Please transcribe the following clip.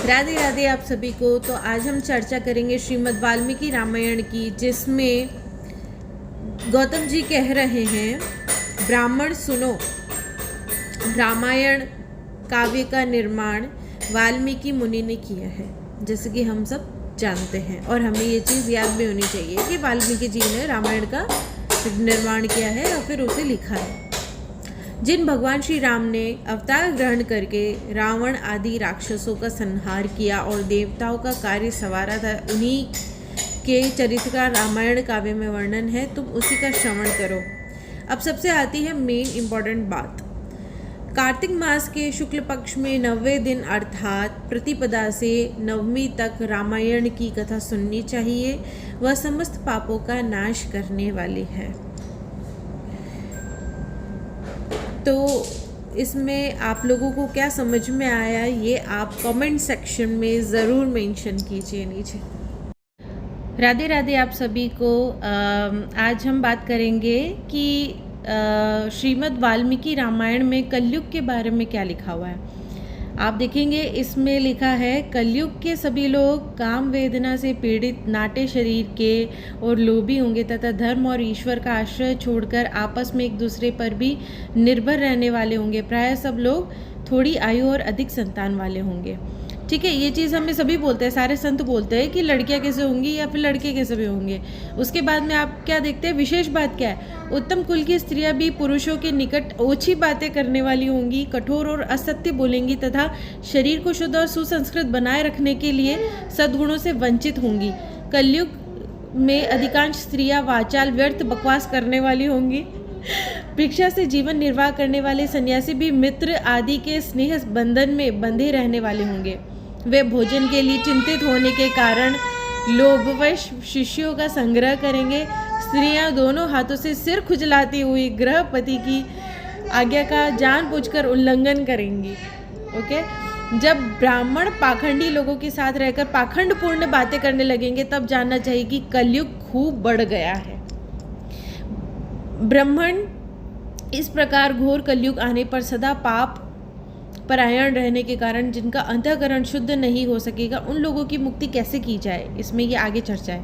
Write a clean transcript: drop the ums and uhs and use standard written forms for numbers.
राधे राधे आप सभी को। तो आज हम चर्चा करेंगे श्रीमद् वाल्मीकि रामायण की, जिसमें गौतम जी कह रहे हैं, ब्राह्मण सुनो, रामायण काव्य का निर्माण वाल्मीकि मुनि ने किया है, जैसे कि हम सब जानते हैं। और हमें ये चीज़ याद भी होनी चाहिए कि वाल्मीकि जी ने रामायण का निर्माण किया है और फिर उसे लिखा है। जिन भगवान श्री राम ने अवतार ग्रहण करके रावण आदि राक्षसों का संहार किया और देवताओं का कार्य संवारा था, उन्हीं के चरित्र का रामायण काव्य में वर्णन है। तुम उसी का श्रवण करो। अब सबसे आती है मेन इम्पॉर्टेंट बात। कार्तिक मास के शुक्ल पक्ष में 90वें दिन अर्थात प्रतिपदा से नवमी तक रामायण की कथा सुननी चाहिए। वह समस्त पापों का नाश करने वाली है। तो इसमें आप लोगों को क्या समझ में आया, ये आप कमेंट सेक्शन में ज़रूर मेंशन कीजिए नीचे। राधे राधे आप सभी को। आज हम बात करेंगे कि श्रीमद् वाल्मीकि रामायण में कलयुग के बारे में क्या लिखा हुआ है। आप देखेंगे इसमें लिखा है, कलयुग के सभी लोग काम वेदना से पीड़ित नाटे शरीर के और लोभी होंगे तथा धर्म और ईश्वर का आश्रय छोड़कर आपस में एक दूसरे पर भी निर्भर रहने वाले होंगे। प्रायः सब लोग थोड़ी आयु और अधिक संतान वाले होंगे। ठीक है, ये चीज़ हमें सभी बोलते हैं, सारे संत बोलते हैं कि लड़कियां कैसे होंगी या फिर लड़के कैसे भी होंगे। उसके बाद में आप क्या देखते हैं, विशेष बात क्या है, उत्तम कुल की स्त्रियां भी पुरुषों के निकट ओछी बातें करने वाली होंगी, कठोर और असत्य बोलेंगी तथा शरीर को शुद्ध और सुसंस्कृत बनाए रखने के लिए सद्गुणों से वंचित होंगी। कलयुग में अधिकांश स्त्रियां वाचाल व्यर्थ बकवास करने वाली होंगी। भिक्षा से जीवन निर्वाह करने वाले सन्यासी भी मित्र आदि के स्नेह बंधन में बंधे रहने वाले होंगे। वे भोजन के लिए चिंतित होने के कारण लोभवश शिष्यों का संग्रह करेंगे। स्त्रियां दोनों हाथों से सिर खुजलाती हुई गृहपति की आज्ञा का जानबूझकर उल्लंघन करेंगी। ओके, जब ब्राह्मण पाखंडी लोगों के साथ रहकर पाखंडपूर्ण बातें करने लगेंगे, तब जानना चाहिए कि कलयुग खूब बढ़ गया है। ब्राह्मण इस प्रकार घोर कलयुग आने पर सदा पाप परायण रहने के कारण जिनका अंतःकरण शुद्ध नहीं हो सकेगा, उन लोगों की मुक्ति कैसे की जाए, इसमें ये आगे चर्चा है।